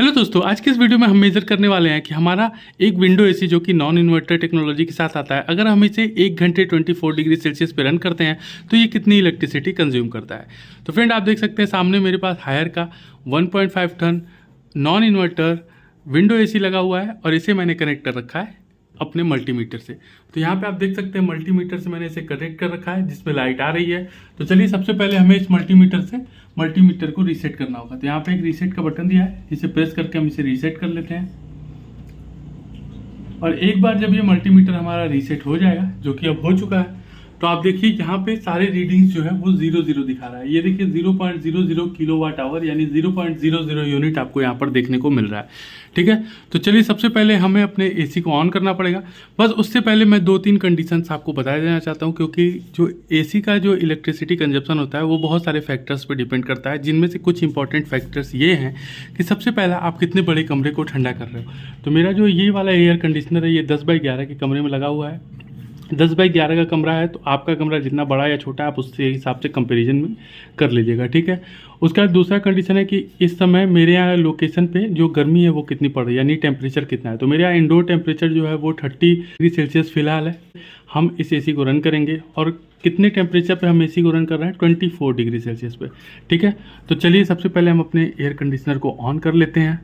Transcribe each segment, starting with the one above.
Hello दोस्तों, आज के इस वीडियो में हम मेजर करने वाले हैं कि हमारा एक विंडो एसी जो कि नॉन इन्वर्टर टेक्नोलॉजी के साथ आता है, अगर हम इसे 1 घंटे 24 डिग्री सेल्सियस पे रन करते हैं तो ये कितनी इलेक्ट्रिसिटी कंज्यूम करता है। तो फ्रेंड, आप देख सकते हैं सामने मेरे पास हायर का 1.5 ton non inverter window AC लगा हुआ है और इसे मैंने कनेक्ट कर रखा है अपने मल्टीमीटर से। तो यहाँ पे आप देख सकते हैं मल्टीमीटर से मैंने इसे कनेक्ट कर रखा है जिसमें लाइट आ रही है। तो चलिए सबसे पहले हमें इस मल्टीमीटर को रीसेट करना होगा। तो यहाँ पे एक रीसेट का बटन दिया है, इसे प्रेस करके हम इसे रीसेट कर लेते हैं। और एक बार जब ये मल्टीमीटर हमारा रीसेट हो जाएगा, जो कि अब हो चुका है, तो आप देखिए यहाँ पे सारे रीडिंग्स जो है वो 00 दिखा रहा है। ये देखिए 0.00 किलोवाट आवर यानी 0.00 यूनिट आपको यहाँ पर देखने को मिल रहा है। ठीक है, तो चलिए सबसे पहले हमें अपने एसी को ऑन करना पड़ेगा। बस उससे पहले मैं 2-3 कंडीशंस आपको बता देना चाहता हूँ, क्योंकि जो एसी का जो इलेक्ट्रिसिटी कंजप्शन होता है वो बहुत सारे फैक्टर्स पर डिपेंड करता है, जिनमें से कुछ इंपॉर्टेंट फैक्टर्स ये हैं कि सबसे पहला आप कितने बड़े कमरे को ठंडा कर रहे हो। तो मेरा जो ये वाला एयर कंडीशनर है ये 10x11 के कमरे में लगा हुआ है। 10x11 का कमरा है, तो आपका कमरा जितना बड़ा या छोटा आप उससे हिसाब से कंपैरिजन में कर लीजिएगा। ठीक है, उसका दूसरा कंडीशन है कि इस समय मेरे यहाँ लोकेशन पे जो गर्मी है वो कितनी पड़ रही है, यानी टेम्परेचर कितना है। तो मेरे यहाँ इंडोर टेम्परेचर जो है वो 30 डिग्री सेल्सियस फिलहाल है। हम इस एसी को रन करेंगे और कितने टेम्परेचर पे हम एसी को रन कर रहे हैं, 24 डिग्री सेल्सियस पे। ठीक है, तो चलिए सबसे पहले हम अपने एयर कंडीशनर को ऑन कर लेते हैं।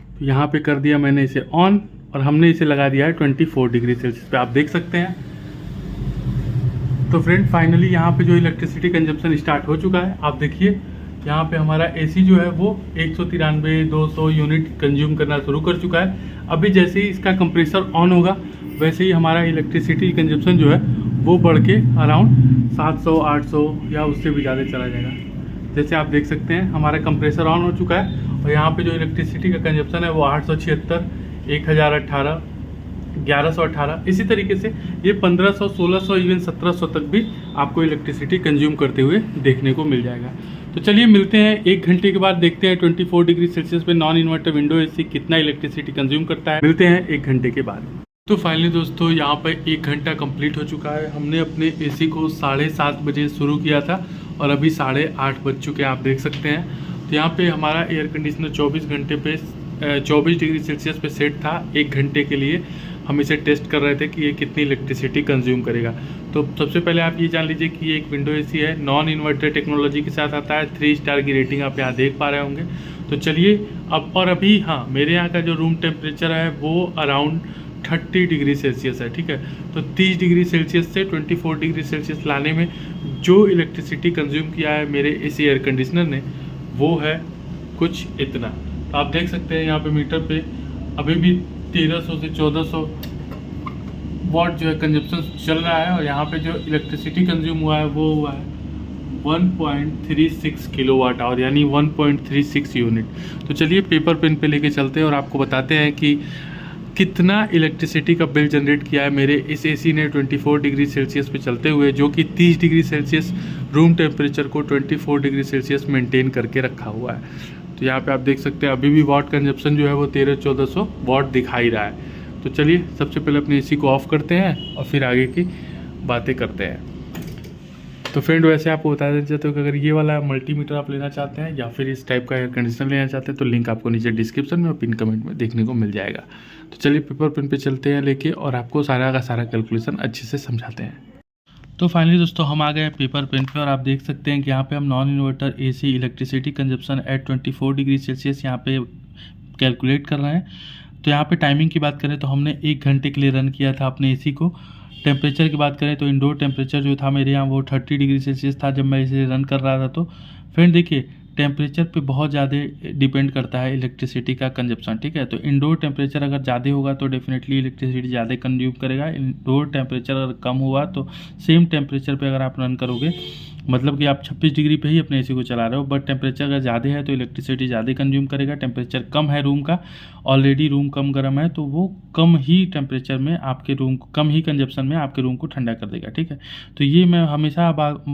तो यहाँ पे कर दिया मैंने इसे ऑन और हमने इसे लगा दिया है 24 डिग्री सेल्सियस पे, आप देख सकते हैं। तो फ्रेंड, फाइनली यहाँ पे जो इलेक्ट्रिसिटी कंजप्शन स्टार्ट हो चुका है। आप देखिए यहाँ पे हमारा एसी जो है वो 193-200 यूनिट कंज्यूम करना शुरू कर चुका है। अभी जैसे ही इसका कंप्रेसर ऑन होगा वैसे ही हमारा इलेक्ट्रिसिटी कंजप्शन जो है वो बढ़ के अराउंड 700-800 या उससे भी ज़्यादा चला जाएगा। जैसे आप देख सकते हैं हमारा कंप्रेसर ऑन हो चुका है और यहाँ पे जो इलेक्ट्रिसिटी का कंजप्शन है वो 876, 1018, 1118, इसी तरीके से ये 1500, 1600, इवन 1700 तक भी आपको इलेक्ट्रिसिटी कंज्यूम करते हुए देखने को मिल जाएगा। तो चलिए मिलते हैं 1 घंटे के बाद, देखते हैं 24 डिग्री सेल्सियस पे नॉन इन्वर्टर विंडो एसी कितना इलेक्ट्रिसिटी कंज्यूम करता है। मिलते हैं 1 घंटे के बाद। तो फाइनली दोस्तों, यहाँ पर 1 घंटा कंप्लीट हो चुका है। हमने अपने एसी को 7:30 बजे शुरू किया था और अभी 8:30 बज चुके हैं, आप देख सकते हैं। तो यहाँ पे हमारा एयर कंडीशनर 24 घंटे पे 24 डिग्री सेल्सियस पे सेट था। 1 घंटे के लिए हम इसे टेस्ट कर रहे थे कि ये कितनी इलेक्ट्रिसिटी कंज्यूम करेगा। तो सबसे पहले आप ये जान लीजिए कि ये एक विंडो एसी है, नॉन इन्वर्टर टेक्नोलॉजी के साथ आता है। 3 स्टार की रेटिंग आप यहाँ देख पा रहे होंगे। तो चलिए अब, और अभी हाँ, मेरे यहाँ का जो रूम टेम्परेचर है वो अराउंड 30 डिग्री सेल्सियस है। ठीक है, तो 30 डिग्री सेल्सियस से 24 डिग्री सेल्सियस लाने में जो इलेक्ट्रिसिटी कंज्यूम किया है मेरे एसी एयर कंडीशनर ने, वो है कुछ इतना। तो आप देख सकते हैं यहाँ पे मीटर पे अभी भी 1300 से 1400 वाट जो है कंजप्शन चल रहा है और यहाँ पे जो इलेक्ट्रिसिटी कंज्यूम हुआ है वो हुआ है 1.36 किलोवाट आवर यानी 1.36 यूनिट। तो चलिए पेपर पेन पे लेके चलते हैं और आपको बताते हैं कि कितना इलेक्ट्रिसिटी का बिल जनरेट किया है मेरे इस एसी ने 24 डिग्री सेल्सियस पे चलते हुए, जो कि 30 डिग्री सेल्सियस रूम टेम्परेचर को 24 डिग्री सेल्सियस मेंटेन करके रखा हुआ है। तो यहाँ पे आप देख सकते हैं अभी भी वाट कंजप्शन जो है वो 1300-1400 वाट दिखाई रहा है। तो चलिए सबसे पहले अपने एसी को ऑफ करते हैं और फिर आगे की बातें करते हैं। तो फ्रेंड, वैसे आपको बता देना चाहते हो कि अगर ये वाला मल्टीमीटर आप लेना चाहते हैं या फिर इस टाइप का एयर कंडीशनर लेना चाहते हैं तो लिंक आपको नीचे डिस्क्रिप्शन में और पिन कमेंट में देखने को मिल जाएगा। तो चलिए पेपर पेन पे चलते हैं लेके और आपको सारा का सारा कैलकुलेशन अच्छे से समझाते हैं। तो फाइनली दोस्तों, हम आ गए हैं पेपर पेन पे और आप देख सकते हैं कि यहाँ पे हम non inverter AC electricity consumption at 24 degree Celsius यहाँ पे कैलकुलेट कर रहे हैं। तो यहाँ पे टाइमिंग की बात करें तो हमने 1 घंटे के लिए रन किया था अपने एसी को। टेम्परेचर की बात करें तो इंडोर टेम्परेचर जो था मेरे यहाँ वो 30 डिग्री सेल्सियस था जब मैं इसे रन कर रहा था। तो फ्रेंड देखिए, टेम्परेचर पे बहुत ज़्यादा डिपेंड करता है इलेक्ट्रिसिटी का कंजप्शन। ठीक है, तो इंडोर टेम्परेचर अगर ज़्यादा होगा तो डेफिनेटली इलेक्ट्रिसिटी ज़्यादा कंज्यूम करेगा। इंडोर टेम्परेचर अगर कम हुआ तो सेम टेम्परेचर पे अगर आप रन करोगे, मतलब कि आप 26 डिग्री पे ही अपने एसी को चला रहे हो, बट टेम्परेचर अगर ज़्यादा है तो इलेक्ट्रिसिटी ज़्यादा कंज्यूम करेगा। टेम्परेचर कम है रूम का, ऑलरेडी रूम कम गर्म है, तो वो कम ही टेम्परेचर में आपके रूम को, कम ही कंजप्शन में आपके रूम को ठंडा कर देगा। ठीक है, तो ये मैं हमेशा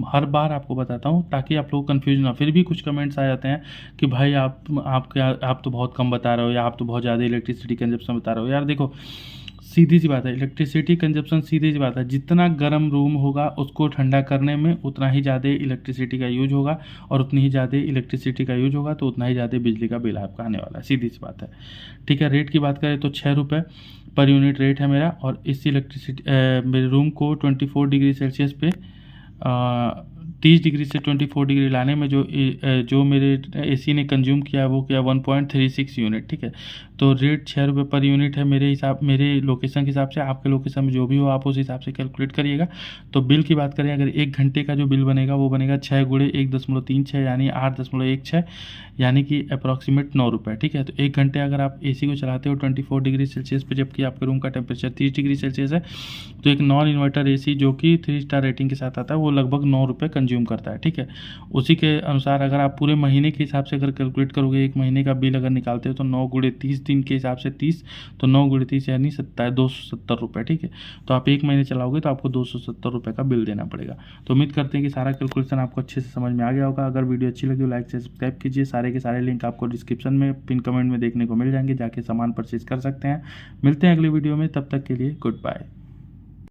हर बार आपको बताता हूँ ताकि आप लोग कन्फ्यूज ना। फिर भी कुछ कमेंट्स आ जाते हैं कि भाई आप तो बहुत कम बता रहे हो या आप तो बहुत ज़्यादा इलेक्ट्रिसिटी कंजप्शन बता रहे हो। यार देखो, सीधी सी बात है, इलेक्ट्रिसिटी कंजप्शन सीधी सी बात है, जितना गर्म रूम होगा उसको ठंडा करने में उतना ही ज़्यादा इलेक्ट्रिसिटी का यूज होगा, और उतनी ही ज़्यादा इलेक्ट्रिसिटी का यूज होगा तो उतना ही ज़्यादा बिजली का बिल आपका आने वाला है, सीधी सी बात है। ठीक है, रेट की बात करें तो 6 रुपये पर यूनिट रेट है मेरा, और इस इलेक्ट्रिसिटी मेरे रूम को 24 डिग्री सेल्सियस पे 30 डिग्री से 24 डिग्री लाने में जो मेरे एसी ने कंज्यूम किया है वो किया 1.36 यूनिट। ठीक है, तो रेट 6 रुपये पर यूनिट है मेरे लोकेशन के हिसाब से। आपके लोकेशन में जो भी हो आप उस हिसाब से कैलकुलेट करिएगा। तो बिल की बात करें, अगर 1 घंटे का जो बिल बनेगा वो बनेगा 6 गुणे 1.36 यानी 8.16, यानी कि अप्रॉक्सीमेट 9 रुपये। ठीक है, तो 1 घंटे अगर आप एसी को चलाते हो 24 डिग्री सेल्सियस पे, जबकि आपके रूम का टेम्परेचर 30 डिग्री सेल्सियस है, तो एक नॉन इन्वर्टर एसी जो कि 3 स्टार रेटिंग के साथ आता है वो लगभग 9 रुपये कंज्यूम करता है। ठीक है, उसी के अनुसार अगर आप पूरे महीने के हिसाब से अगर कैलकुलेट करोगे, एक महीने का बिल अगर निकालते हो तो 9 गुणे 30 दिन के हिसाब से 30, तो 9 गुणे 30 यानी 270 रुपये। ठीक है, तो आप एक महीने चलाओगे तो आपको 270 रुपये का बिल देना पड़ेगा। तो उम्मीद करते हैं कि सारा कैलकुलेशन आपको अच्छे से समझ में आ गया होगा। अगर वीडियो अच्छी लगी हो लाइक से सब्सक्राइब कीजिए। सारे के सारे लिंक आपको डिस्क्रिप्शन में पिन कमेंट में देखने को मिल जाएंगे, जाके सामान परचेज कर सकते हैं। मिलते हैं अगली वीडियो में, तब तक के लिए गुड बाय।